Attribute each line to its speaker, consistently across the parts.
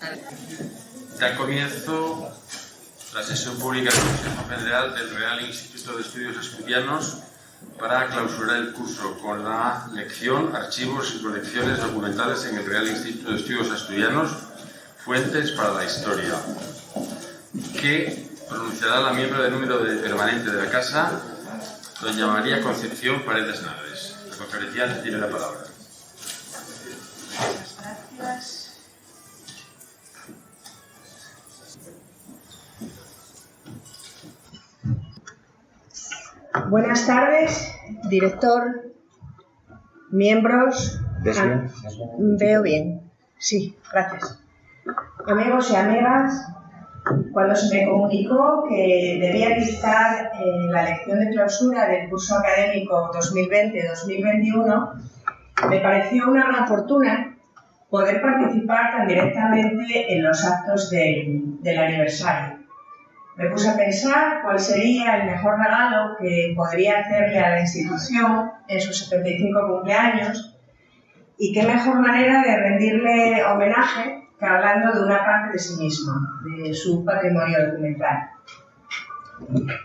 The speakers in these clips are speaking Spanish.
Speaker 1: Da comienzo la sesión pública del Consejo General del Real Instituto de Estudios Asturianos para clausurar el curso con la lección Archivos y colecciones documentales en el Real Instituto de Estudios Asturianos, Fuentes para la Historia, que pronunciará la miembro del número permanente de la Casa, doña María Concepción Paredes Nagres. La conferenciante tiene la palabra.
Speaker 2: Gracias. Buenas tardes, director, miembros. Veo bien. Sí, gracias. Amigos y amigas, cuando se me comunicó que debía dictar la lección de clausura del curso académico 2020-2021, me pareció una gran fortuna poder participar tan directamente en los actos del aniversario. Me puse a pensar cuál sería el mejor regalo que podría hacerle a la institución en sus 75 cumpleaños y qué mejor manera de rendirle homenaje que hablando de una parte de sí misma, de su patrimonio documental.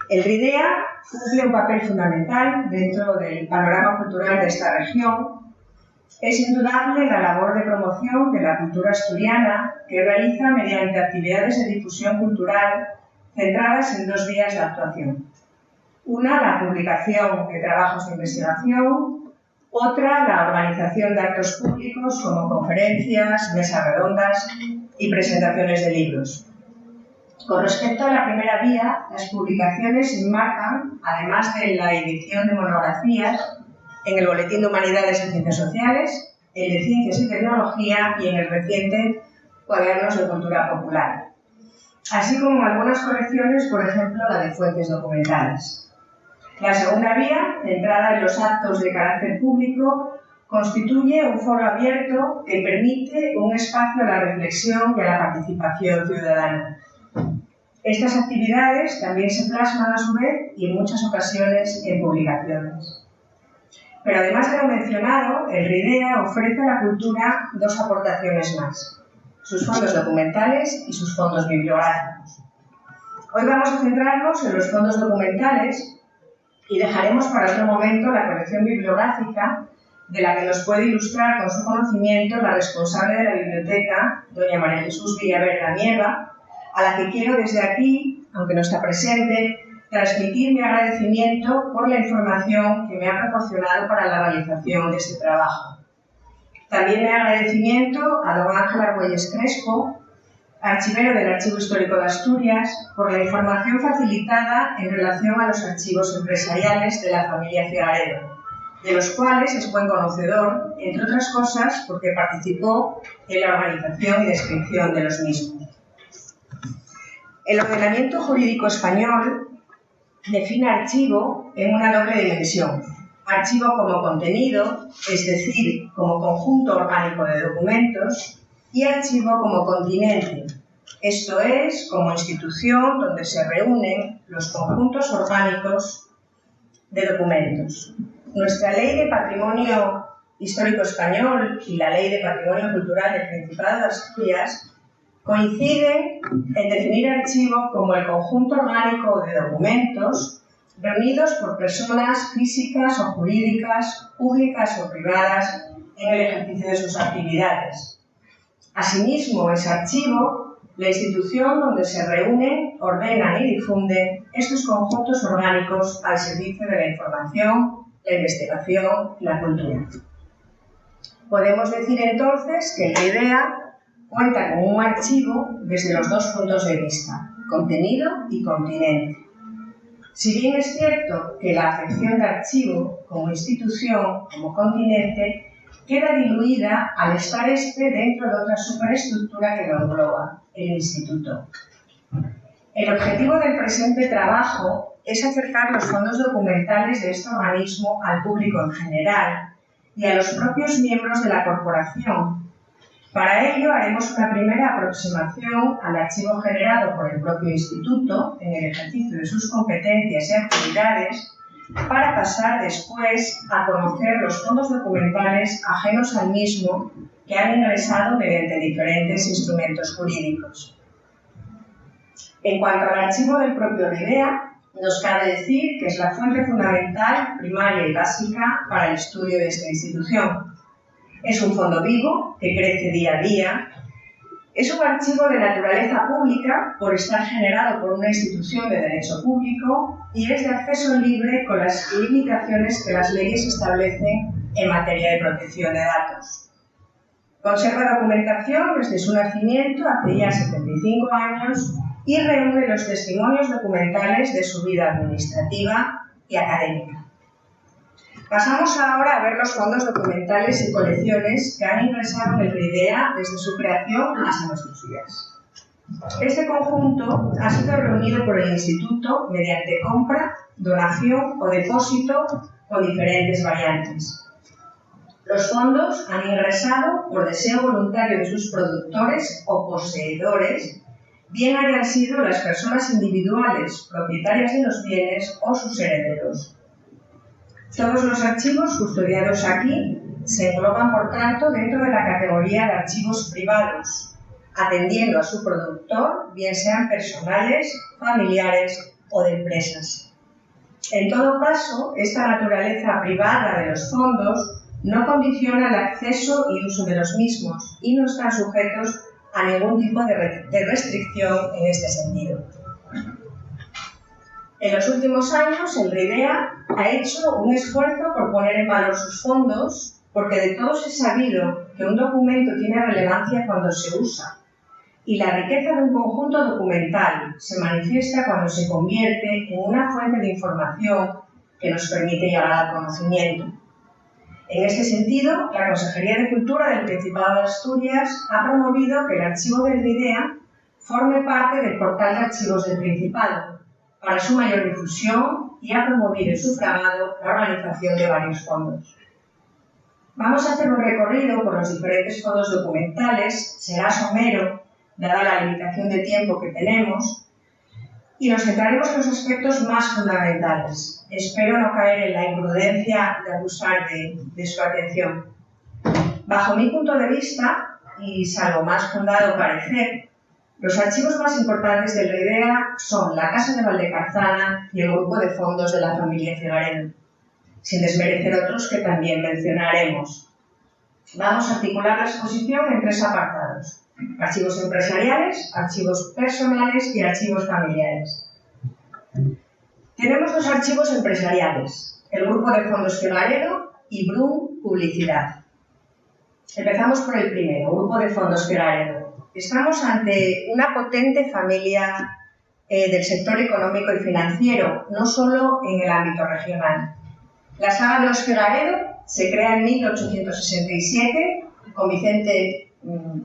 Speaker 2: El RIDEA cumple un papel fundamental dentro del panorama cultural de esta región. Es indudable la labor de promoción de la cultura asturiana que realiza mediante actividades de difusión cultural centradas en dos vías de actuación. Una, la publicación de trabajos de investigación; otra, la organización de actos públicos como conferencias, mesas redondas y presentaciones de libros. Con respecto a la primera vía, las publicaciones se enmarcan, además de la edición de monografías, en el Boletín de Humanidades y Ciencias Sociales, el de Ciencias y Tecnología y en el reciente Cuadernos de Cultura Popular, así como algunas colecciones, por ejemplo, la de fuentes documentales. La segunda vía, centrada en los actos de carácter público, constituye un foro abierto que permite un espacio a la reflexión y a la participación ciudadana. Estas actividades también se plasman a su vez y en muchas ocasiones en publicaciones. Pero además de lo mencionado, el RIDEA ofrece a la cultura dos aportaciones más: sus fondos documentales y sus fondos bibliográficos. Hoy vamos a centrarnos en los fondos documentales y dejaremos para otro momento la colección bibliográfica, de la que nos puede ilustrar con su conocimiento la responsable de la biblioteca, doña María Jesús Villaverde Amieva, a la que quiero desde aquí, aunque no está presente, transmitir mi agradecimiento por la información que me ha proporcionado para la realización de este trabajo. También mi agradecimiento a don Ángel Argüelles Crespo, archivero del Archivo Histórico de Asturias, por la información facilitada en relación a los archivos empresariales de la familia Figaredo, de los cuales es buen conocedor, entre otras cosas porque participó en la organización y descripción de los mismos. El ordenamiento jurídico español define archivo en una doble dimensión: archivo como contenido, es decir, como conjunto orgánico de documentos, y archivo como continente, esto es, como institución donde se reúnen los conjuntos orgánicos de documentos. Nuestra Ley de Patrimonio Histórico Español y la Ley de Patrimonio Cultural del Principado de Asturias coinciden en definir archivo como el conjunto orgánico de documentos reunidos por personas físicas o jurídicas, públicas o privadas, en el ejercicio de sus actividades. Asimismo, es archivo la institución donde se reúnen, ordenan y difunden estos conjuntos orgánicos al servicio de la información, la investigación y la cultura. Podemos decir entonces que la idea cuenta con un archivo desde los dos puntos de vista: contenido y continente. Si bien es cierto que la acepción de archivo como institución, como continente, queda diluida al estar dentro de otra superestructura que lo engloba, el instituto. El objetivo del presente trabajo es acercar los fondos documentales de este organismo al público en general y a los propios miembros de la corporación. Para ello haremos una primera aproximación al archivo generado por el propio instituto en el ejercicio de sus competencias y actividades, para pasar después a conocer los fondos documentales ajenos al mismo que han ingresado mediante diferentes instrumentos jurídicos. En cuanto al archivo del propio RIDEA, nos cabe decir que es la fuente fundamental, primaria y básica para el estudio de esta institución. Es un fondo vivo que crece día a día. Es un archivo de naturaleza pública por estar generado por una institución de derecho público y es de acceso libre con las limitaciones que las leyes establecen en materia de protección de datos. Conserva documentación desde su nacimiento hace ya 75 años y reúne los testimonios documentales de su vida administrativa y académica. Pasamos ahora a ver los fondos documentales y colecciones que han ingresado en el RIDEA desde su creación hasta nuestros días. Este conjunto ha sido reunido por el Instituto mediante compra, donación o depósito con diferentes variantes. Los fondos han ingresado por deseo voluntario de sus productores o poseedores, bien hayan sido las personas individuales, propietarias de los bienes o sus herederos. Todos los archivos custodiados aquí se engloban, por tanto, dentro de la categoría de archivos privados, atendiendo a su productor, bien sean personales, familiares o de empresas. En todo caso, esta naturaleza privada de los fondos no condiciona el acceso y uso de los mismos y no están sujetos a ningún tipo de restricción en este sentido. En los últimos años, el RIDEA ha hecho un esfuerzo por poner en valor sus fondos, porque de todos es sabido que un documento tiene relevancia cuando se usa, y la riqueza de un conjunto documental se manifiesta cuando se convierte en una fuente de información que nos permite llegar al conocimiento. En este sentido, la Consejería de Cultura del Principado de Asturias ha promovido que el archivo del RIDEA forme parte del portal de archivos del Principado, para su mayor difusión y ha promovido y sufragado la organización de varios fondos. Vamos a hacer un recorrido por los diferentes fondos documentales, será somero, dada la limitación de tiempo que tenemos, y nos centraremos en los aspectos más fundamentales. Espero no caer en la imprudencia de abusar de su atención. Bajo mi punto de vista, y salvo más fundado parecer, los archivos más importantes del RIDEA son la Casa de Valdecarzana y el grupo de fondos de la familia Figaredo, sin desmerecer otros que también mencionaremos. Vamos a articular la exposición en tres apartados: archivos empresariales, archivos personales y archivos familiares. Tenemos dos archivos empresariales, el grupo de fondos Figaredo y Brum Publicidad. Empezamos por el primero, grupo de fondos Figaredo. Estamos ante una potente familia del sector económico y financiero, no solo en el ámbito regional. La saga de los Figaredo se crea en 1867 con Vicente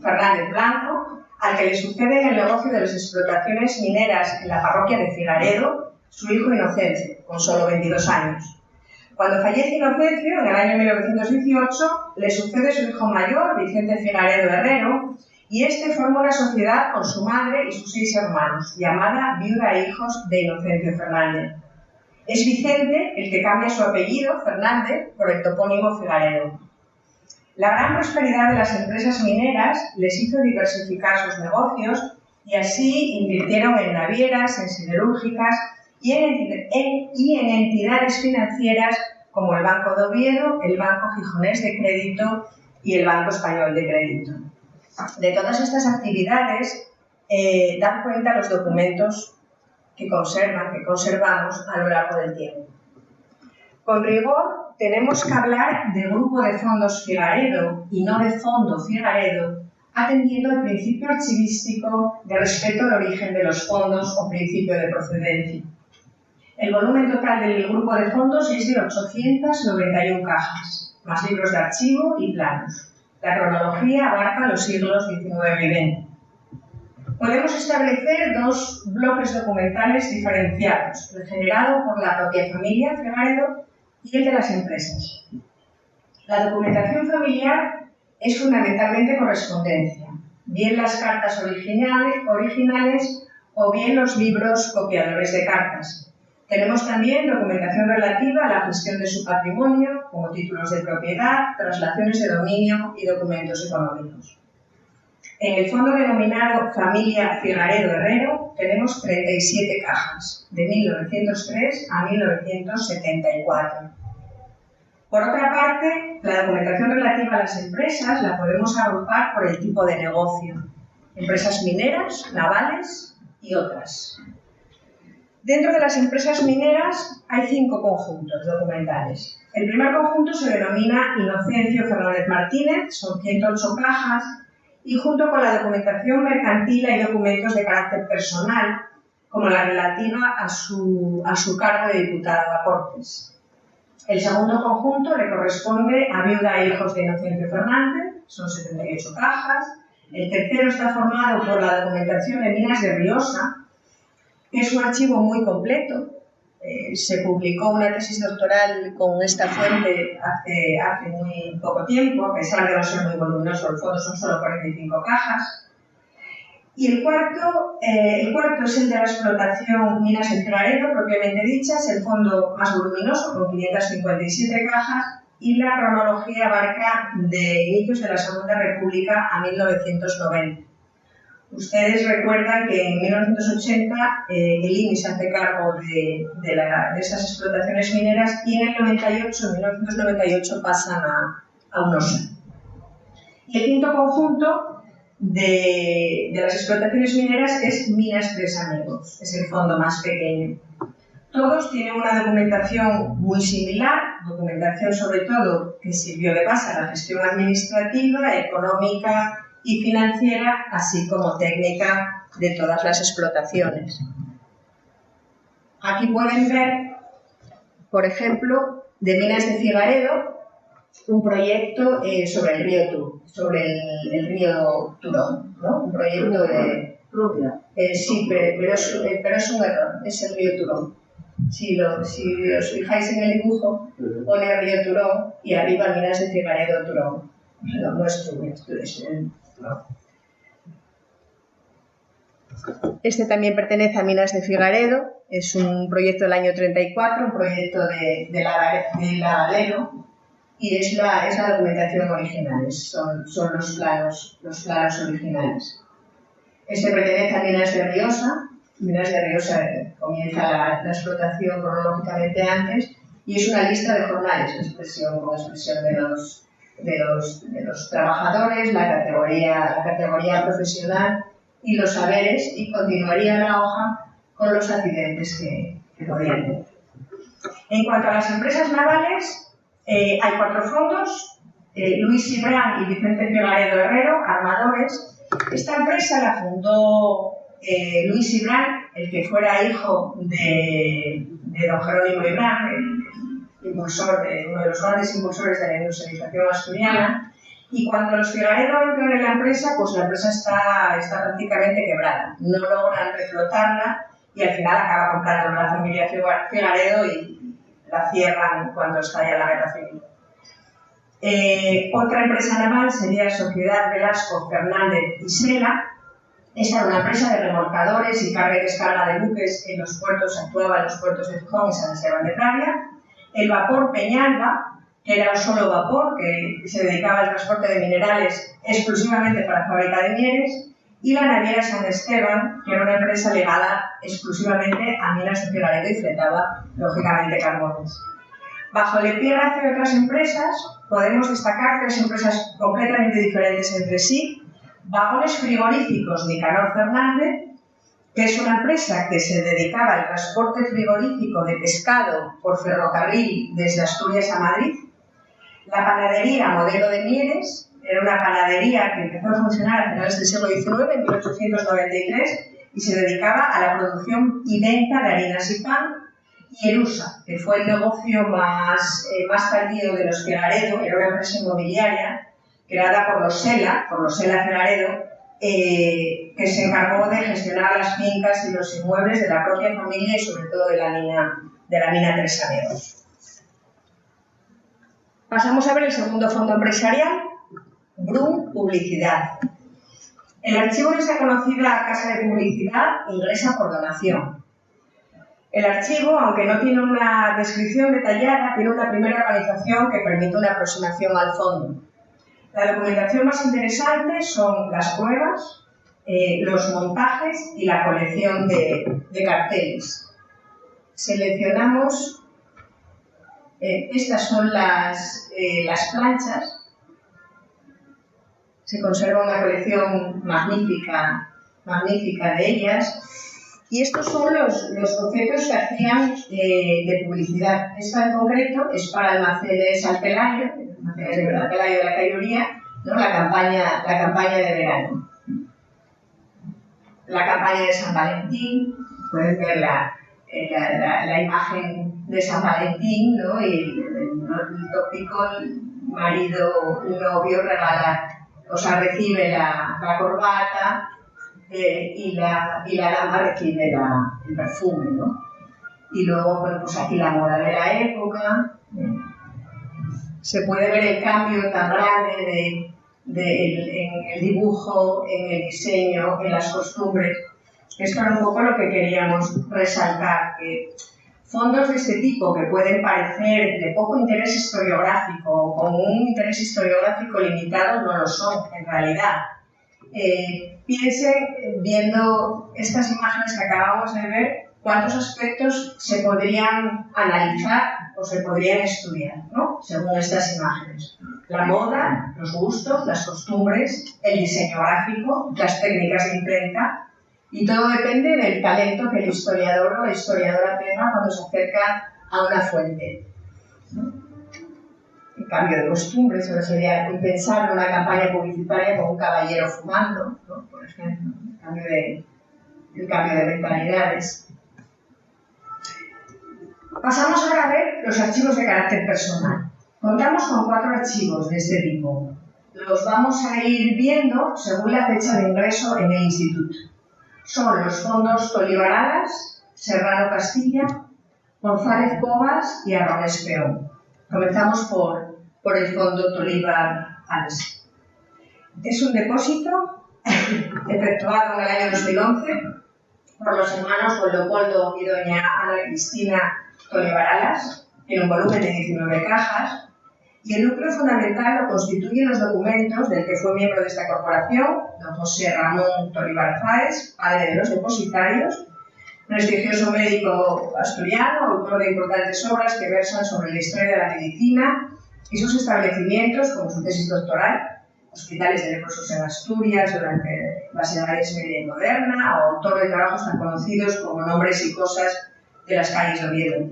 Speaker 2: Fernández Blanco, al que le sucede en el negocio de las explotaciones mineras en la parroquia de Figaredo su hijo Inocencio, con solo 22 años. Cuando fallece Inocencio, en el año 1918, le sucede su hijo mayor, Vicente Figaredo Herrero, y este forma una sociedad con su madre y sus 6 hermanos, llamada Viuda e Hijos de Inocencio Fernández. Es Vicente el que cambia su apellido, Fernández, por el topónimo Figaredo. La gran prosperidad de las empresas mineras les hizo diversificar sus negocios y así invirtieron en navieras, en siderúrgicas y en entidades financieras como el Banco de Oviedo, el Banco Gijonés de Crédito y el Banco Español de Crédito. De todas estas actividades dan cuenta los documentos que conservamos a lo largo del tiempo. Con rigor, tenemos que hablar de grupo de fondos Figaredo y no de fondo Figaredo, atendiendo al principio archivístico de respeto al origen de los fondos o principio de procedencia. El volumen total del grupo de fondos es de 891 cajas, más libros de archivo y planos. La cronología abarca los siglos XIX y XX. Podemos establecer dos bloques documentales diferenciados, el generado por la propia familia Figaredo y el de las empresas. La documentación familiar es fundamentalmente correspondencia, bien las cartas originales o bien los libros copiadores de cartas, Tenemos también documentación relativa a la gestión de su patrimonio, como títulos de propiedad, traslaciones de dominio y documentos económicos. En el fondo denominado Familia Figaredo Herrero tenemos 37 cajas, de 1903 a 1974. Por otra parte, la documentación relativa a las empresas la podemos agrupar por el tipo de negocio: empresas mineras, navales y otras. Dentro de las empresas mineras hay 5 conjuntos documentales. El primer conjunto se denomina Inocencio Fernández Martínez, son 108 cajas, y junto con la documentación mercantil hay documentos de carácter personal, como la relativa a su cargo de diputado a Cortes. El segundo conjunto le corresponde a viuda e hijos de Inocencio Fernández, son 78 cajas. El tercero está formado por la documentación de Minas de Riosa, que es un archivo muy completo. Se publicó una tesis doctoral con esta fuente hace muy poco tiempo, a pesar de no ser muy voluminoso, el fondo son solo 45 cajas. Y el cuarto es el de la explotación Minas de Figaredo, propiamente dicha, es el fondo más voluminoso, con 557 cajas, y la cronología abarca de inicios de la Segunda República a 1990. Ustedes recuerdan que en 1980 el INI se hace cargo de esas explotaciones mineras y en el 1998 pasan a UNOSA. Y el quinto conjunto de las explotaciones mineras es Minas Tres Amigos, es el fondo más pequeño. Todos tienen una documentación muy similar, documentación sobre todo que sirvió de base a la gestión administrativa, económica y financiera, así como técnica de todas las explotaciones. Aquí pueden ver, por ejemplo, de Minas de Figaredo, un proyecto sobre el río Turón, ¿no? Un proyecto de... sí, pero es un error, es el río Turón. Si os fijáis en el dibujo, pone el río Turón y arriba Minas de Figaredo Turón. No es Turón, ¿no? Este también pertenece a Minas de Figaredo, es un proyecto del año 34, un proyecto de la Alero, y es la documentación original, son los planos originales. Este pertenece a Minas de Riosa. Minas de Riosa comienza la explotación cronológicamente antes, y es una lista de jornales, con expresión de los trabajadores, la categoría profesional y los saberes, y continuaría la hoja con los accidentes que podían tener. En cuanto a las empresas navales, hay 4 fondos, Luis Ibrán y Vicente Figaredo Herrero, armadores. Esta empresa la fundó Luis Ibrán, el que fuera hijo de don Jerónimo Ibrán, uno de los grandes impulsores de la industrialización asturiana, y cuando los Figaredo entran en la empresa, pues la empresa está prácticamente quebrada, no logran reflotarla y al final acaba comprando la familia Figaredo y la cierran cuando estalla la guerra civil. Otra empresa naval sería Sociedad Velasco Fernández y Sela. Esta era una empresa de remolcadores y carga y descarga de buques en los puertos, actuaba en los puertos de Gijón y San Esteban de Pravia. El vapor Peñalba, que era un solo vapor que se dedicaba al transporte de minerales exclusivamente para la fábrica de Mieres, y la naviera San Esteban, que era una empresa ligada exclusivamente a Minas de Figaredo y fletaba, lógicamente, carbones. Bajo el epígrafe de otras empresas, podemos destacar 3 empresas completamente diferentes entre sí. Vagones Frigoríficos Nicanor Fernández, que es una empresa que se dedicaba al transporte frigorífico de pescado por ferrocarril desde Asturias a Madrid. La panadería Modelo de Mieres era una panadería que empezó a funcionar a finales del siglo XIX, en 1893, y se dedicaba a la producción y venta de harinas y pan. Y Erusa, que fue el negocio más tardío de los Figaredo, era una empresa inmobiliaria creada por los Sela Figaredo, que se encargó de gestionar las fincas y los inmuebles de la propia familia y sobre todo de la mina Tres Amigos. Pasamos a ver el segundo fondo empresarial, Brum Publicidad. El archivo de esta conocida casa de publicidad ingresa por donación. El archivo, aunque no tiene una descripción detallada, tiene una primera organización que permite una aproximación al fondo. La documentación más interesante son las pruebas, los montajes y la colección de carteles. Seleccionamos, estas son las planchas. Se conserva una colección magnífica de ellas. Y estos son los conceptos que hacían de publicidad. Esta en concreto es para almacenes al Pelayo, almacenes de Al Pelayo de la Cailloría, ¿no? La campaña de verano. La campaña de San Valentín, pueden ver la imagen de San Valentín, ¿no? Y el tópico, el marido, el novio regala, o sea, recibe la corbata, y la dama recibe el perfume, ¿no? Y luego, bueno, pues aquí la moda de la época. Se puede ver el cambio tan grande en el dibujo, en el diseño, en las costumbres. Esto era un poco lo que queríamos resaltar, que fondos de este tipo, que pueden parecer de poco interés historiográfico o con un interés historiográfico limitado, no lo son en realidad. Piensen, viendo estas imágenes que acabamos de ver, cuántos aspectos se podrían analizar o se podrían estudiar, ¿no? Según estas imágenes. La moda, los gustos, las costumbres, el diseño gráfico, las técnicas de imprenta, y todo depende del talento que el historiador o la historiadora tenga cuando se acerca a una fuente, ¿no? El cambio de costumbres, eso sería pensar en una campaña publicitaria con un caballero fumando, ¿no? Por ejemplo, el cambio de mentalidades. Pasamos ahora a ver los archivos de carácter personal. Contamos con 4 archivos de este tipo. Los vamos a ir viendo según la fecha de ingreso en el instituto. Son los fondos Tolívar Alas, Serrano Castilla, González Cobas y Arrones Peón. Comenzamos por el fondo Tolívar Alas. Es un depósito efectuado en el año 2011 por los hermanos Leopoldo y doña Ana Cristina Tolívar Alas, en un volumen de 19 cajas, y el núcleo fundamental lo constituyen los documentos del que fue miembro de esta corporación, don José Ramón Tolívar Fáez, padre de los depositarios, prestigioso médico asturiano, autor de importantes obras que versan sobre la historia de la medicina y sus establecimientos, como su tesis doctoral, hospitales de leprosos en Asturias durante las edades media y moderna, o autor de trabajos tan conocidos como Nombres y cosas de las calles de Oviedo.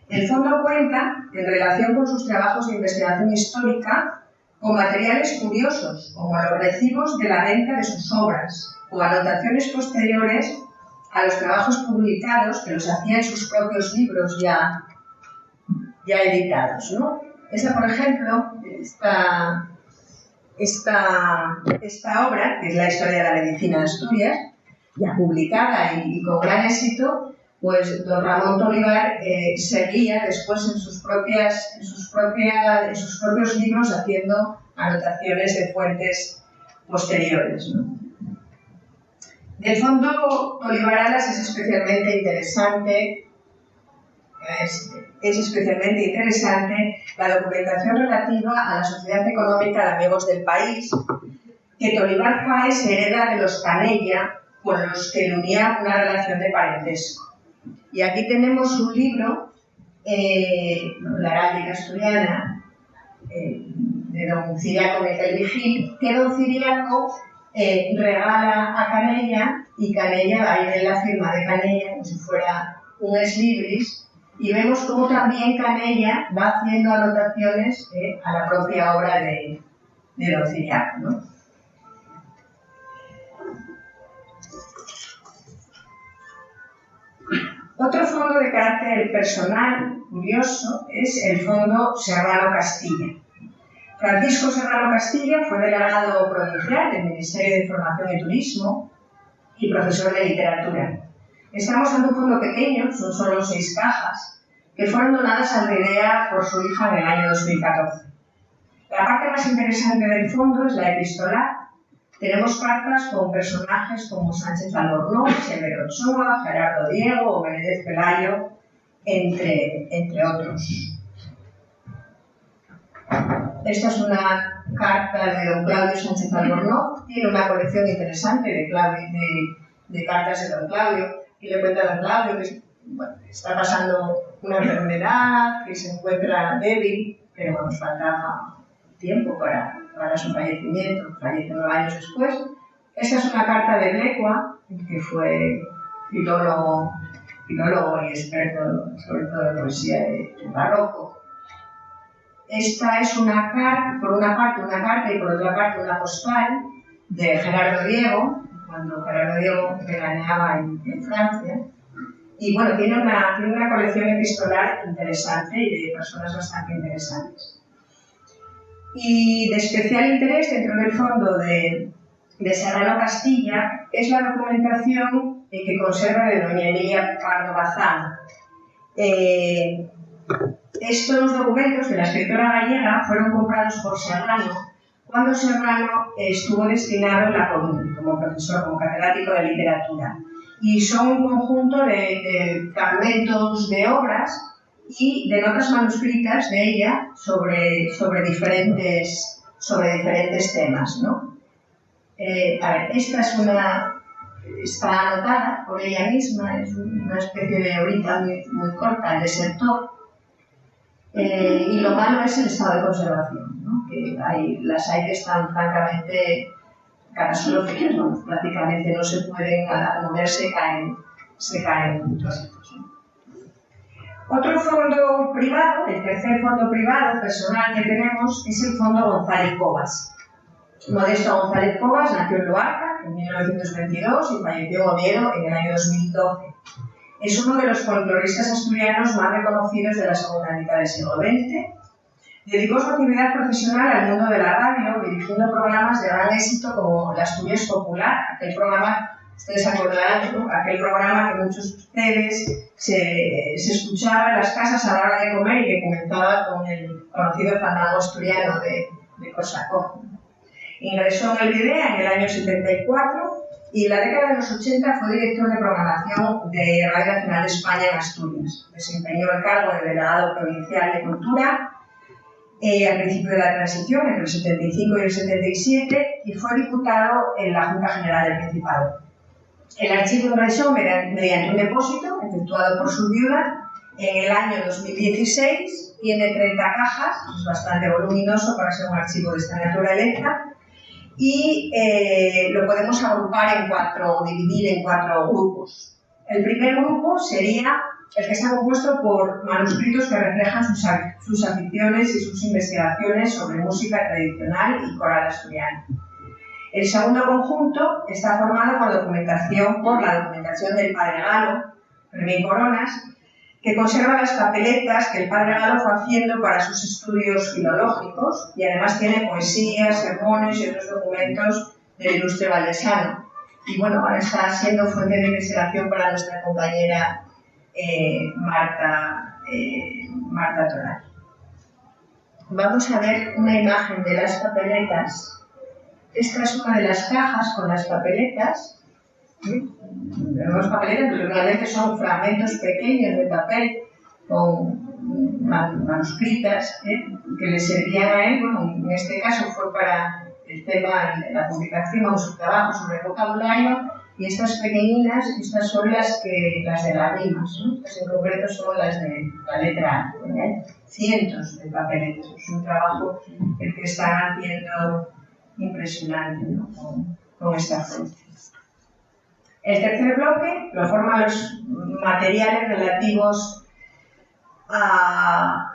Speaker 2: El fondo cuenta, en relación con sus trabajos de investigación histórica, con materiales curiosos, como los recibos de la venta de sus obras, o anotaciones posteriores a los trabajos publicados que los hacía en sus propios libros ya editados, ¿no? Esa, por ejemplo, esta obra, que es la historia de la medicina de Asturias, ya publicada y con gran éxito, pues don Ramón Tolívar seguía después en sus propios libros haciendo anotaciones de fuentes posteriores, ¿no? Del fondo Tolívar Alas es especialmente interesante la documentación relativa a la Sociedad Económica de Amigos del País, que Tolívar Fáez hereda de los Canella, con los que le unía una relación de parentesco. Y aquí tenemos un libro, La Heráldica Asturiana, de don Ciriaco Miguel Vigil, que don Ciriaco regala a Canella, y Canella va a ir en la firma de Canella como si fuera un ex libris, y vemos cómo también Canella va haciendo anotaciones a la propia obra de don Ciriaco, ¿no? Otro fondo de carácter personal curioso es el fondo Serrano Castilla. Francisco Serrano Castilla fue delegado provincial del Ministerio de Información y Turismo y profesor de literatura. Estamos ante un fondo pequeño, son solo 6 cajas, que fueron donadas a Aldea por su hija en el año 2014. La parte más interesante del fondo es la epistolar, tenemos cartas con personajes como Sánchez Albornoz, Severo Ochoa, Gerardo Diego o Menéndez Pelayo, entre otros. Esta es una carta de don Claudio Sánchez Albornoz. Tiene una colección interesante de cartas de don Claudio, y le cuenta a don Claudio que está pasando una enfermedad, que se encuentra débil, pero nos faltaba tiempo para su fallecimiento. Fallece 9 años después. Esta es una carta de Blecua, que fue filólogo y experto sobre todo en poesía de barroco. Esta es una carta, por una parte una carta y por otra parte una postal de Gerardo Diego, cuando Gerardo Diego veraneaba en Francia. Y bueno, tiene una colección epistolar interesante y de personas bastante interesantes. Y de especial interés dentro del fondo de Serrano Castilla es la documentación que conserva de doña Emilia Pardo Bazán. Estos documentos de la escritora gallega fueron comprados por Serrano cuando Serrano estuvo destinado en La Coruña como profesor, como catedrático de literatura. Y son un conjunto de fragmentos de obras y de notas manuscritas de ella sobre diferentes temas, ¿no? Esta está anotada por ella misma, es una especie de horita muy corta, el desertor, y lo malo es el estado de conservación, ¿no? Que las hay que están francamente catastróficas, ¿no? Prácticamente no se pueden, al moverse se caen trocitos, ¿no? Otro fondo privado, el tercer fondo privado personal que tenemos, es el Fondo González Cobas. Modesto González Cobas nació en Luarca en 1922 y falleció en Oviedo en el año 2012. Es uno de los folcloristas asturianos más reconocidos de la segunda mitad del siglo XX. Dedicó su actividad profesional al mundo de la radio, dirigiendo programas de gran éxito como La Asturias Popular, aquel programa, ustedes acordarán, ¿no? Aquel programa que muchos de ustedes se escuchaba en las casas a la hora de comer y que comenzaba con el conocido fandango asturiano de Korsakov. Ingresó en el IDEA en el año 74 y en la década de los 80 fue director de programación de Radio Nacional de España en Asturias. Desempeñó el cargo de delegado provincial de Cultura al principio de la transición, entre el 75 y el 77, y fue diputado en la Junta General del Principado. El archivo ingresó mediante un depósito efectuado por su viuda en el año 2016, tiene 30 cajas, es bastante voluminoso para ser un archivo de esta naturaleza, y lo podemos agrupar dividir en 4 grupos. El primer grupo sería el que está compuesto por manuscritos que reflejan sus aficiones y sus investigaciones sobre música tradicional y coral asturiano. El segundo conjunto está formado por la documentación del padre Galo, Fermín Coronas, que conserva las papeletas que el padre Galo fue haciendo para sus estudios filológicos y además tiene poesías, sermones y otros documentos del ilustre valdesano. Y bueno, ahora está siendo fuente de investigación para nuestra compañera Marta Toral. Vamos a ver una imagen de las papeletas. Esta es una de las cajas con las papeletas. Las papeletas realmente son fragmentos pequeños de papel con manuscritas que le servían a él. Bueno, en este caso fue para el tema de la publicación, su trabajo sobre el vocabulario. Y estas pequeñinas, estas son las de las rimas, ¿no? Estas en concreto son las de la letra A. Hay cientos de papeletas. Es un trabajo el que están haciendo impresionante, ¿no? con esta fuente. El tercer bloque lo forman los materiales relativos a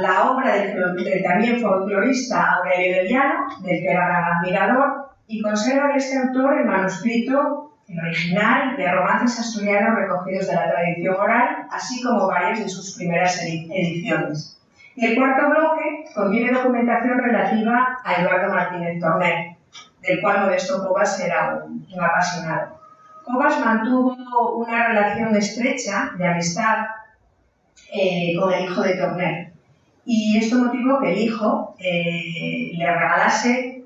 Speaker 2: la obra del también folclorista Aurelio del Llano, del que era gran admirador, y conserva de este autor el manuscrito, el original, de romances asturianos recogidos de la tradición oral, así como varias de sus primeras ediciones. Y el cuarto bloque contiene documentación relativa a Eduardo Martínez Torner, del cual Modesto Cobas era un apasionado. Cobas mantuvo una relación estrecha de amistad con el hijo de Torner, y esto motivó que el hijo le regalase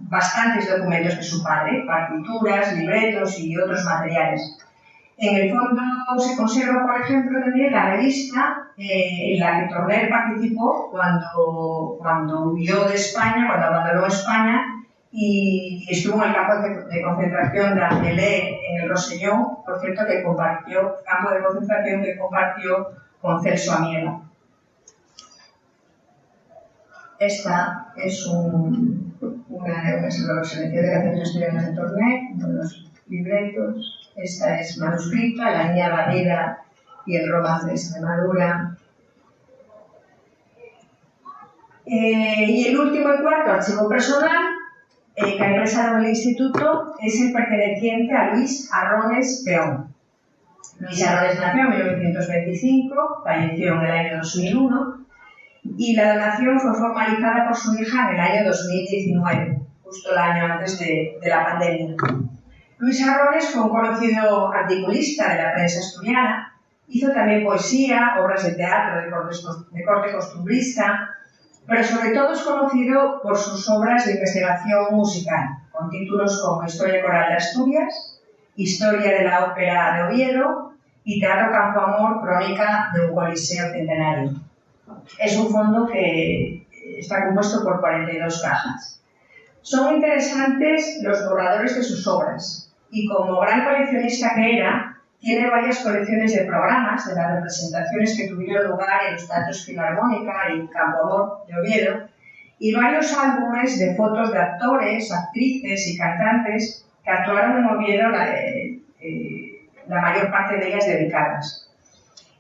Speaker 2: bastantes documentos de su padre, partituras, libretos y otros materiales. En el fondo se conserva, por ejemplo, también la revista en la que Torner participó cuando huyó de España, cuando abandonó España y estuvo en el campo de concentración de Argelé, en el Rosellón, por cierto, campo de concentración que compartió con Celso Amiela. Esta es una selección de canciones estudiadas de Torner, de los libretos. Esta es manuscrita, La niña barrida y el romance de Extremadura. Y el último y cuarto archivo personal que ha ingresado en el instituto es el perteneciente a Luis Arrones Peón. Luis Arrones nació en 1925, falleció en el año 2001 y la donación fue formalizada por su hija en el año 2019, justo el año antes de la pandemia. Luis Arrones fue un conocido articulista de la prensa asturiana, hizo también poesía, obras de teatro de corte costumbrista, pero sobre todo es conocido por sus obras de investigación musical, con títulos como Historia Coral de Asturias, Historia de la Ópera de Oviedo y Teatro Campo Amor, crónica de un coliseo centenario. Es un fondo que está compuesto por 42 cajas. Son interesantes los borradores de sus obras y como gran coleccionista que era, tiene varias colecciones de programas de las representaciones que tuvieron lugar en los Teatros Filarmónica y Campo Amor de Oviedo y varios álbumes de fotos de actores, actrices y cantantes que actuaron en Oviedo, la mayor parte de ellas dedicadas.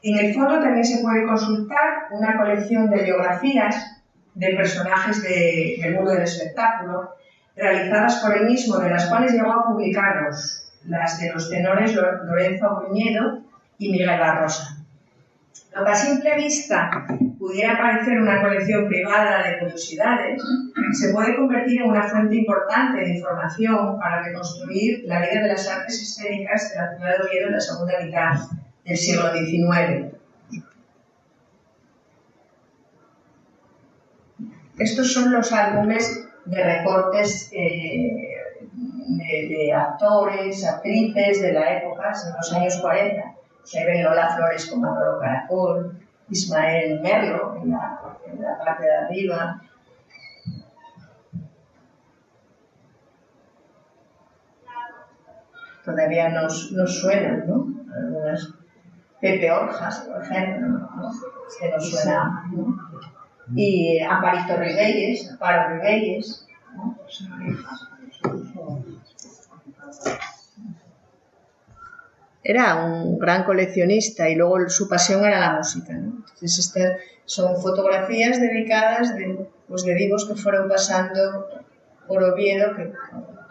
Speaker 2: En el fondo también se puede consultar una colección de biografías de personajes del mundo del espectáculo, realizadas por él mismo, de las cuales llegó a publicar las de los tenores Lorenzo Bruñedo y Miguel Barrosa. Lo que a simple vista pudiera parecer una colección privada de curiosidades, se puede convertir en una fuente importante de información para reconstruir la vida de las artes escénicas de la ciudad de Oviedo en la segunda mitad del siglo XIX. Estos son los álbumes de recortes de actores, actrices de la época, en los años 40. Se ven Lola Flores con Manolo Caracol, Ismael Merlo en la parte de arriba. Todavía nos suenan, ¿no? Algunas. Pepe Orjas, por ejemplo, ¿no? Que nos suena, ¿no? Y Amparito Ribelles, Amparo Ribelles, ¿no? Era un gran coleccionista y luego su pasión era la música, ¿no? Entonces estas son fotografías dedicadas de vivos que fueron pasando por Oviedo, que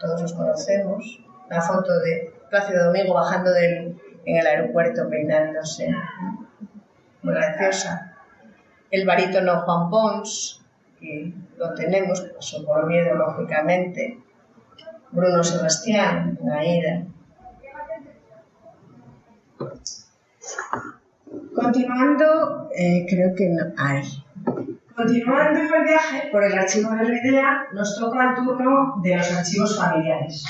Speaker 2: todos los conocemos. La foto de Plácido Domingo bajando en el aeropuerto peinándose, muy graciosa. El barítono Juan Pons, que lo tenemos, que pasó por Oviedo, lógicamente. Bruno Sebastián, Aida. Continuando, creo que no hay. Continuando el viaje por el archivo de la idea, nos toca el turno de los archivos familiares.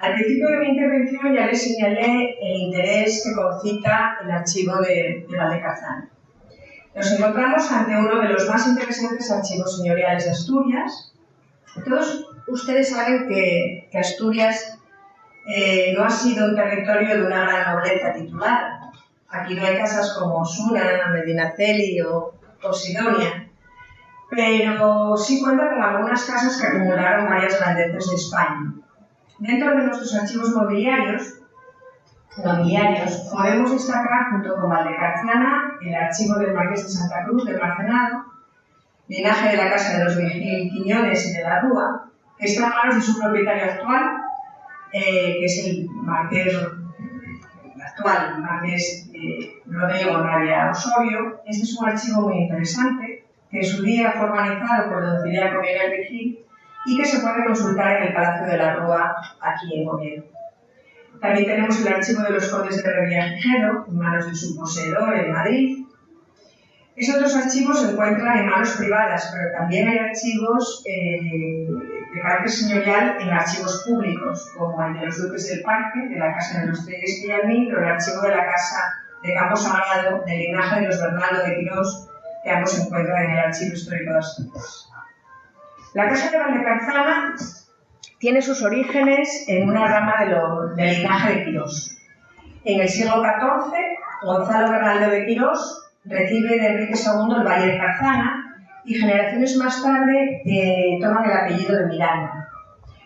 Speaker 2: Al principio de mi intervención ya les señalé el interés que concita el archivo de Valdecarzana. Nos encontramos ante uno de los más interesantes archivos señoriales de Asturias. Todos ustedes saben que Asturias no ha sido un territorio de una gran nobleza titular. Aquí no hay casas como Osuna, Medinaceli o Sidonia, pero sí cuenta con algunas casas que acumularon varias grandezas de España. Dentro de nuestros archivos nobiliarios podemos destacar, junto con Valdecarzana, el archivo del Marqués de Santa Cruz del Marcenado, linaje de la Casa de los Vigil Quiñones y de la Rúa, que está en manos de su propietario actual, que es el actual Marqués Rodrigo Navia Osorio. Este es un archivo muy interesante, que en su día fue organizado por don Ciriaco Miguel Vigil y que se puede consultar en el Palacio de la Rúa, aquí en Oviedo. También tenemos el archivo de los condes de Revillagigedo, en manos de su poseedor en Madrid. Esos otros archivos se encuentran en manos privadas, pero también hay archivos de carácter señorial en archivos públicos, como el de los Duques del Parque, de la Casa de los Treyes Villamil, o el archivo de la Casa de Campo Sagrado, del linaje de los Bernaldo de Quirós, que ambos se encuentran en el Archivo Histórico de Asturias. La Casa de Valdecarzana tiene sus orígenes en una rama del linaje de Quirós. En el siglo XIV, Gonzalo Bernaldo de Quirós recibe de Enrique II el Valle de Carzana y generaciones más tarde toman el apellido de Miranda.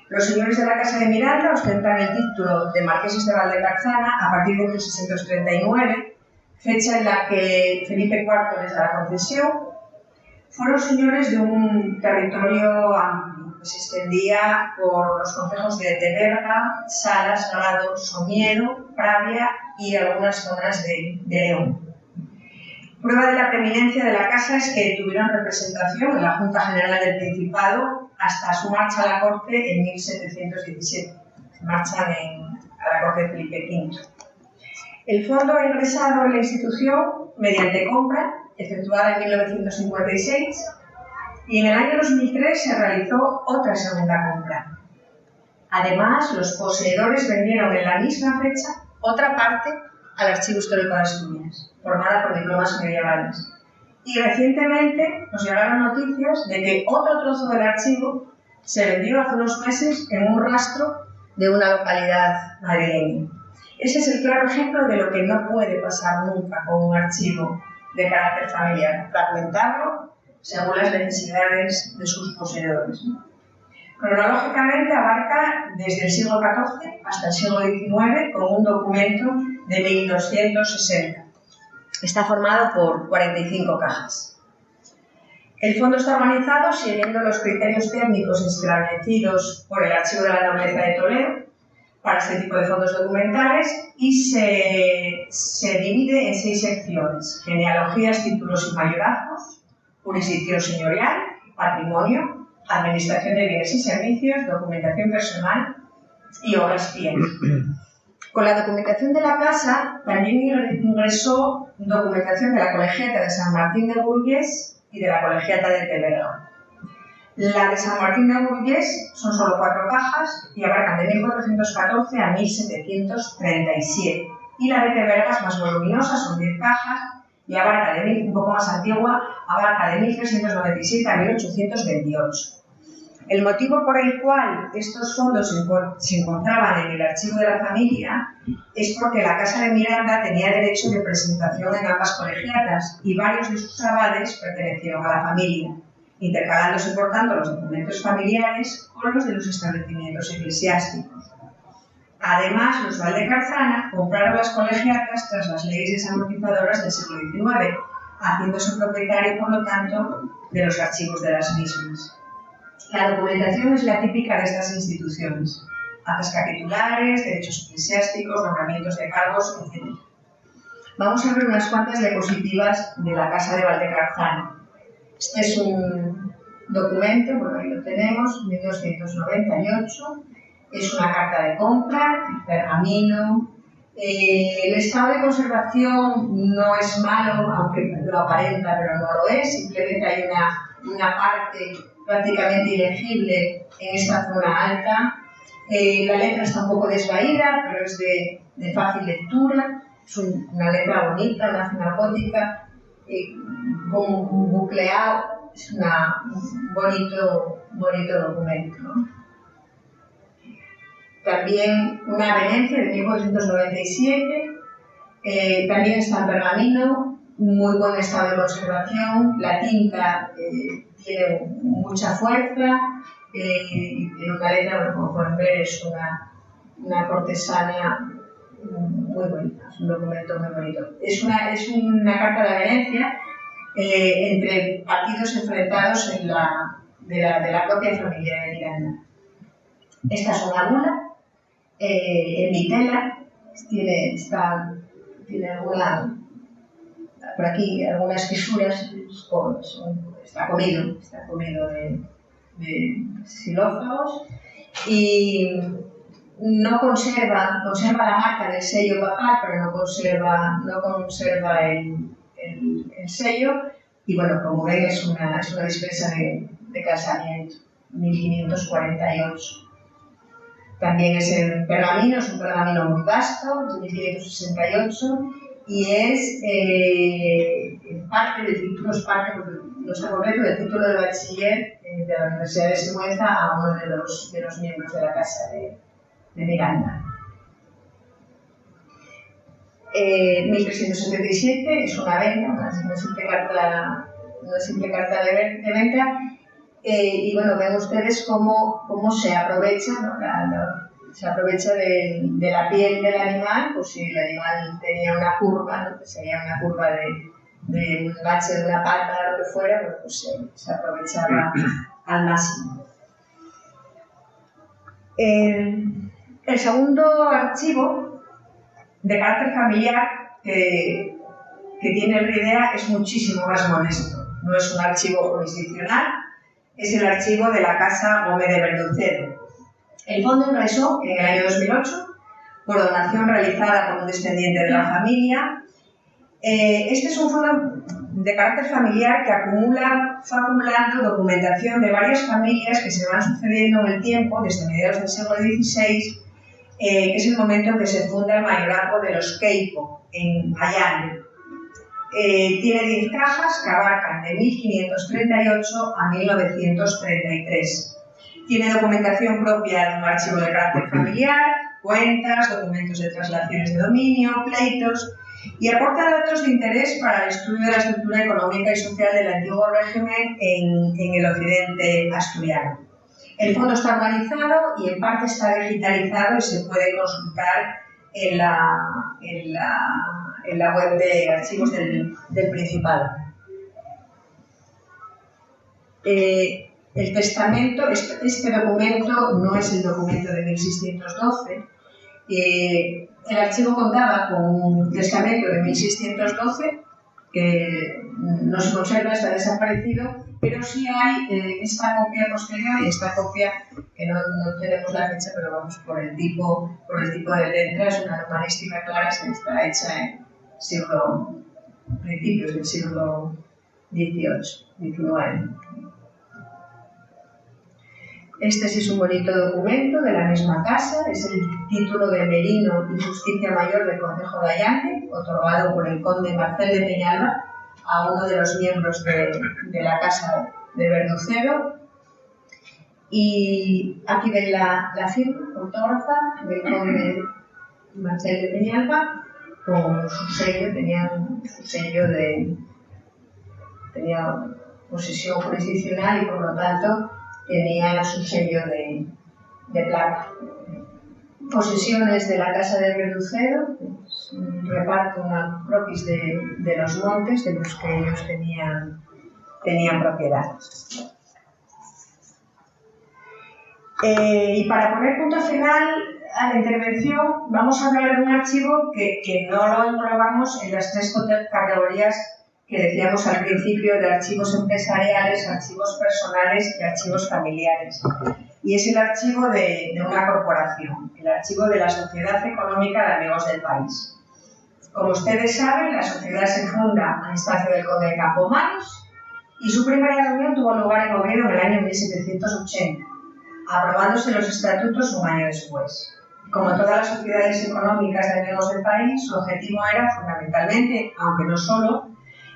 Speaker 2: Los señores de la Casa de Miranda ostentan el título de Marqueses de Valdecarzana a partir de 1639, fecha en la que Felipe IV les da la concesión. Fueron señores de un territorio amplio que se extendía por los concejos de Berga, Salas, Grado, Somiedo, Pravia y algunas zonas de León. Prueba de la preeminencia de la casa es que tuvieron representación en la Junta General del Principado hasta su marcha a la corte en 1717. Marchan a la corte de Felipe V. El fondo ha ingresado en la institución mediante compra, efectuada en 1956, y en el año 2003 se realizó otra segunda compra. Además, los poseedores vendieron en la misma fecha otra parte al Archivo Histórico de Asturias, formada por diplomas medievales. Y recientemente nos llegaron noticias de que otro trozo del archivo se vendió hace unos meses en un rastro de una localidad madrileña. Ese es el claro ejemplo de lo que no puede pasar nunca con un archivo de carácter familiar, fragmentarlo según las necesidades de sus poseedores. Cronológicamente abarca desde el siglo XIV hasta el siglo XIX con un documento de 1260. Está formado por 45 cajas. El fondo está organizado siguiendo los criterios técnicos establecidos por el Archivo de la Nobleza de Toledo para este tipo de fondos documentales y se divide en 6 secciones: genealogías, títulos y mayorazgos, jurisdicción señorial, patrimonio, administración de bienes y servicios, documentación personal y obras pie. Con la documentación de la casa también ingresó documentación de la Colegiata de San Martín de Burgués y de la Colegiata de Teberga. La de San Martín de Burgués son solo 4 cajas y abarcan de 1414 a 1737. Y la de Teberga es más voluminosa, son 10 cajas y abarca un poco más antigua, abarca de 1397 a 1828. El motivo por el cual estos fondos se encontraban en el archivo de la familia es porque la Casa de Miranda tenía derecho de presentación en ambas colegiatas y varios de sus abades pertenecieron a la familia, intercalándose por tanto los documentos familiares con los de los establecimientos eclesiásticos. Además, los Valdecarzana compraron las colegiatas tras las leyes desamortizadoras del siglo XIX, haciéndose propietario, por lo tanto, de los archivos de las mismas. La documentación es la típica de estas instituciones: actas capitulares, derechos eclesiásticos, nombramientos de cargos, etc. Vamos a ver unas cuantas diapositivas de la Casa de Valdecarzana. Este es un documento, bueno, ahí lo tenemos, 1298. Es una carta de compra, el pergamino. El estado de conservación no es malo, aunque lo aparenta, pero no lo es. Simplemente hay una parte prácticamente ilegible en esta zona alta. La letra está un poco desvaída, pero es de fácil lectura. Es una letra bonita, una zona gótica, con un bucleado. Es un bonito documento, ¿no? También una Venecia de 1497, también está en pergamino, muy buen estado de conservación, la tinta tiene mucha fuerza, tiene una letra, bueno, como pueden ver, es una cortesana muy bonita, es un documento muy bonito. Es una carta de Venecia entre partidos enfrentados de la propia familia de Miranda. Esta es una bula en vitela, tiene por aquí algunas fisuras, está comido de xilófagos y no conserva la marca del sello papal, pero no conserva el sello, y bueno, como ven, es una dispensa de casamiento. 1548. También es en pergamino, es un pergamino muy vasto, de 1568, y es parte del título, es parte, no está completo, del título de bachiller de la Universidad de Sigüenza a uno de los miembros de la Casa de Miranda. 1377 es una venta, una simple carta de venta, y bueno, ven ustedes cómo se aprovecha, ¿no? Se aprovecha de la piel del animal, pues si el animal tenía una curva, ¿no? Que sería una curva de un bache de una pata o lo que fuera, pues se aprovechaba al máximo. El segundo archivo de carácter familiar que tiene el RIDEA es muchísimo más modesto. No es un archivo jurisdiccional, es el archivo de la Casa Gómez de Verducero. El fondo ingresó en el año 2008 por donación realizada por un descendiente de la familia. Este es un fondo de carácter familiar que fue acumulando documentación de varias familias que se van sucediendo en el tiempo, desde mediados del siglo XVI, que es el momento en que se funda el mayorazgo de los Queipo, en Miami. Tiene 10 cajas que abarcan de 1538 a 1933. Tiene documentación propia de un archivo de carácter familiar, cuentas, documentos de traslaciones de dominio, pleitos, y aporta datos de interés para el estudio de la estructura económica y social del antiguo régimen en el occidente asturiano. El fondo está organizado y en parte está digitalizado y se puede consultar en la web de archivos del Principado. El testamento, este documento no es el documento de 1612. El archivo contaba con un testamento de 1612 que no se conserva, está desaparecido, pero sí hay esta copia posterior y esta copia que no tenemos la fecha, pero vamos por el tipo de letra, es una romanística clara, está hecha en principios del siglo XIX. Este sí es un bonito documento de la misma casa, es el título de Merino y Justicia Mayor del Concejo de Allande, otorgado por el conde Marcel de Peñalba a uno de los miembros de la Casa de Verducero. Y aquí ven la firma autógrafa del conde Marcel de Peñalba con su sello, tenían posesión jurisdiccional y por lo tanto tenía su sello de plata. Posesiones de la Casa de Verducero, un reparto, una propis de los montes de los que ellos tenían propiedad. Y para poner punto final a la intervención, vamos a hablar de un archivo que no lo englobamos en las 3 categorías que decíamos al principio de archivos empresariales, archivos personales y archivos familiares. Y es el archivo de una corporación, el archivo de la Sociedad Económica de Amigos del País. Como ustedes saben, la sociedad se funda a instancia del conde de Campomanes y su primera reunión tuvo lugar en Oviedo en el año 1780, aprobándose los estatutos un año después. Como todas las sociedades económicas de Amigos del País, su objetivo era fundamentalmente, aunque no solo,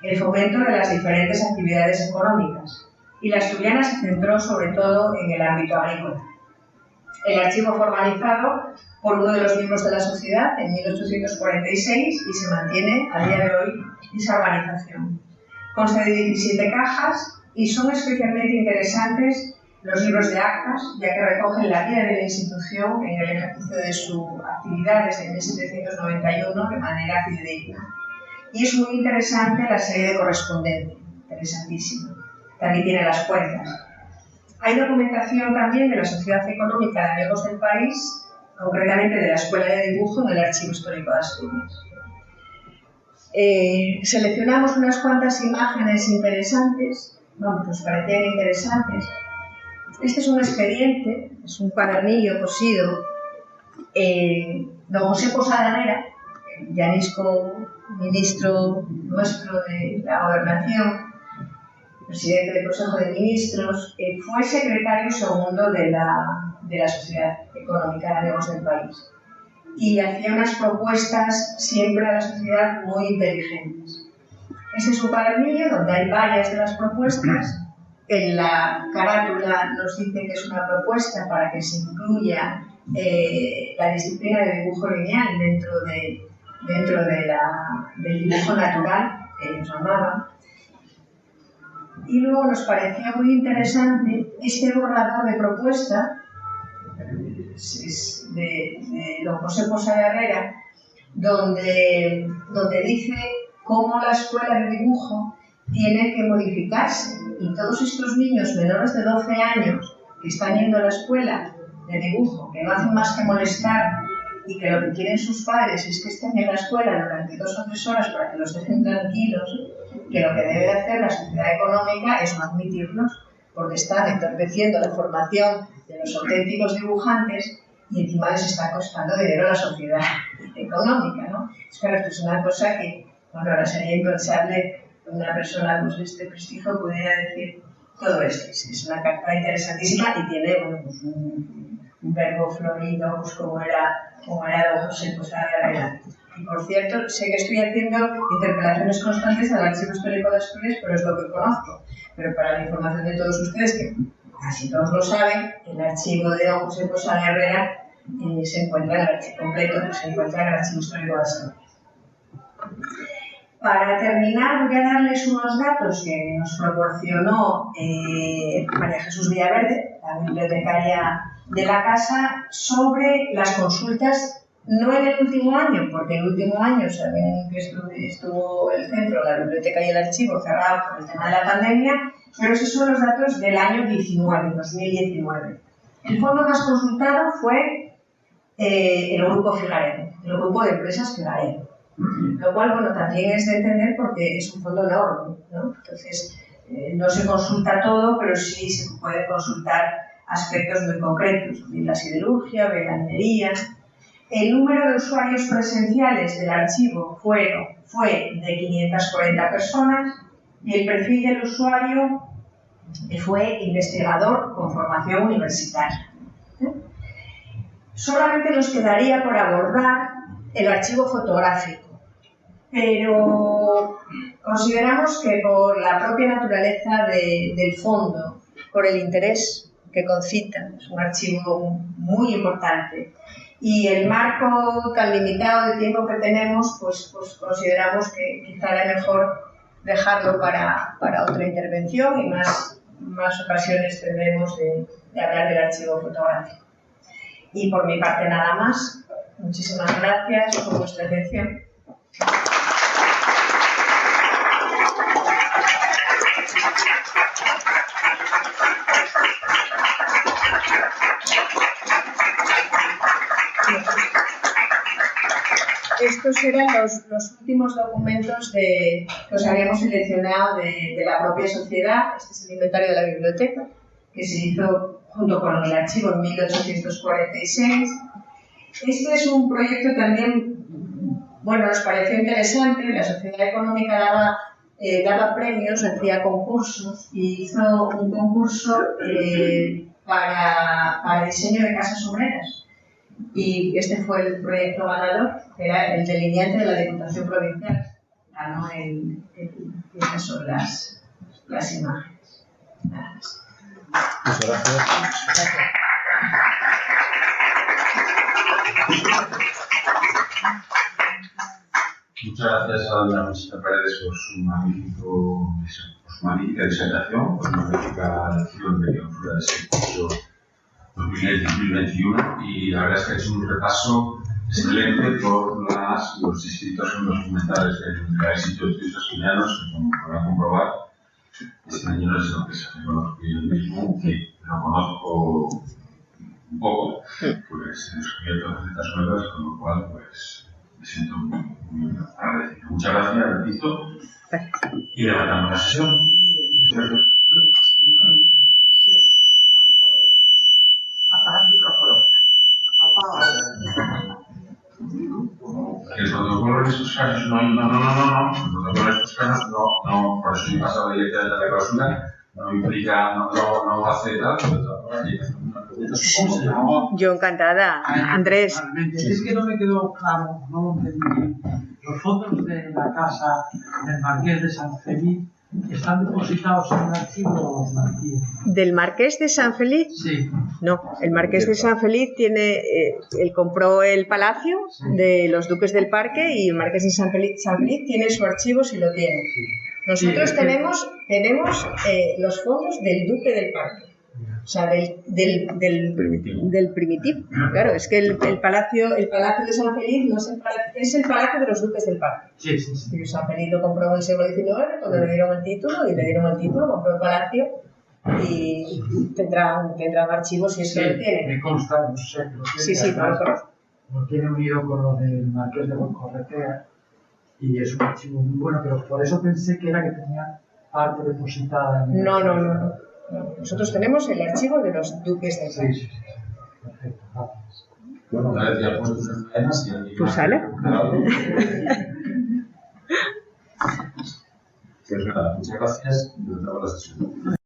Speaker 2: el fomento de las diferentes actividades económicas, y la asturiana se centró sobre todo en el ámbito agrícola. El archivo fue organizado por uno de los miembros de la sociedad en 1846 y se mantiene a día de hoy esa organización. Consta de 17 cajas y son especialmente interesantes los libros de actas, ya que recogen la vida de la institución en el ejercicio de su actividad desde 1791 de manera fidedigna. Y es muy interesante la serie de correspondencia, interesantísima. También tiene las cuentas. Hay documentación también de la Sociedad Económica de Amigos del País, concretamente de la Escuela de Dibujo en el Archivo Histórico de Asturias. Seleccionamos unas cuantas imágenes interesantes, nos parecían interesantes. Este es un expediente, es un cuadernillo cosido. Don José Posadanera, llanisco ministro nuestro de la Gobernación, presidente del Consejo de Ministros, fue secretario segundo de la Sociedad Económica de Amigos del País. Y hacía unas propuestas siempre a la sociedad muy inteligentes. Este es un cuadernillo donde hay varias de las propuestas. En la carátula nos dice que es una propuesta para que se incluya la disciplina de dibujo lineal dentro del dibujo natural, que ellos llamaban. Y luego nos parecía muy interesante este borrador de propuesta de don José Posada Herrera, donde dice cómo la escuela de dibujo tiene que modificarse. Y todos estos niños menores de 12 años que están yendo a la escuela de dibujo, que no hacen más que molestar y que lo que quieren sus padres es que estén en la escuela durante 2 o 3 horas para que los dejen tranquilos, que lo que debe de hacer la sociedad económica es no admitirlos, porque están entorpeciendo la formación de los auténticos dibujantes y encima les está costando dinero a la sociedad económica, ¿no? Es que esto es una cosa que, bueno, ahora sería impensable que una persona pues, de este prestigio pudiera decir todo esto. Es una carta interesantísima y tiene bueno, pues un verbo florido, pues como era don José Posada Herrera. Y por cierto, sé que estoy haciendo interpelaciones constantes al Archivo Histórico de Asturias, pero es lo que conozco. Pero para la información de todos ustedes, que casi todos lo saben, el archivo de don José Posada Herrera se encuentra en el archivo completo, se encuentra en el Archivo Histórico de Asturias. Para terminar, voy a darles unos datos que nos proporcionó María Jesús Villaverde, la bibliotecaria de la casa, sobre las consultas, no en el último año, porque el último año saben que estuvo el centro, la biblioteca y el archivo cerrado por el tema de la pandemia, pero esos son los datos del año 2019. El fondo más consultado fue el grupo Figaredo, el grupo de empresas Figaredo. Lo cual, bueno, también es de entender porque es un fondo enorme, ¿no? Entonces, no se consulta todo, pero sí se puede consultar aspectos muy concretos, bien la siderurgia, bien la minería. El número de usuarios presenciales del archivo fue de 540 personas y el perfil del usuario fue investigador con formación universitaria. Solamente nos quedaría por abordar el archivo fotográfico, pero consideramos que por la propia naturaleza del fondo, por el interés que concita, es un archivo muy importante, y el marco tan limitado de tiempo que tenemos, pues consideramos que quizá era mejor dejarlo para otra intervención y más ocasiones tendremos de hablar del archivo fotográfico. Y por mi parte nada más. Muchísimas gracias por vuestra atención. Estos eran los últimos documentos que os habíamos seleccionado de la propia sociedad. Este es el inventario de la biblioteca, que se hizo junto con el archivo en 1846. Este es un proyecto también, bueno, nos pareció interesante. La Sociedad Económica daba premios, hacía concursos y hizo un concurso para diseño de casas obreras. Y este fue el proyecto ganador, que era el delineante de la Diputación Provincial. Ganó esas son las imágenes. Nada más.
Speaker 3: Muchas gracias.
Speaker 4: Muchas gracias a doña Francisca Paredes por su magnífica disertación, por su magnífica lección de clausura de ese curso 2020-2021, y la verdad es que ha hecho un repaso excelente por los escritos en los documentales del Instituto de Estudios Asturianos, que como podrán comprobar, este año no es lo que se conozco yo mismo, que lo conozco un poco, pues he descubierto recetas nuevas, con lo cual pues me siento muy agradecido. Muchas gracias, repito, y levantamos la sesión.
Speaker 2: Apaga el micrófono. Apaga.
Speaker 4: Que el protocolo en estos casos no. El protocolo en estos casos no, por eso he pasado directamente a la clausura, no implica, no hace tal,
Speaker 2: Yo encantada, Andrés.
Speaker 5: Es que no me quedó claro, no lo entendí bien. Los fondos de la casa del Marqués de San Feliz están depositados en el archivo o los mantienen.
Speaker 2: ¿Del Marqués de San Feliz?
Speaker 5: Sí.
Speaker 2: No, el Marqués de San Feliz tiene, él compró el palacio de los Duques del Parque y el Marqués de San Feliz tiene su archivo si lo tiene. Nosotros
Speaker 5: Sí,
Speaker 2: tenemos los fondos del Duque del Parque. O sea, del primitivo. Claro, es que el palacio de San Feliz no es el palacio de los Duques del Parque.
Speaker 5: Sí.
Speaker 2: Y San Feliz lo compró en el siglo XIX cuando le dieron el título, compró el palacio y tendrá un archivo si es que lo tiene.
Speaker 5: Me consta, no sé.
Speaker 2: Sí, claro.
Speaker 5: Lo tiene unido con lo del Marqués de Buencorretea y es un archivo muy bueno, pero por eso pensé que era que tenía parte depositada en el
Speaker 2: No. Nosotros tenemos el archivo de los Duques del Parque.
Speaker 5: Sí. Perfecto, gracias.
Speaker 3: Bueno, una vez ya puestos en faenas y
Speaker 2: ¿Tú sale?
Speaker 3: Pues nada, muchas gracias y nos vemos la sesión.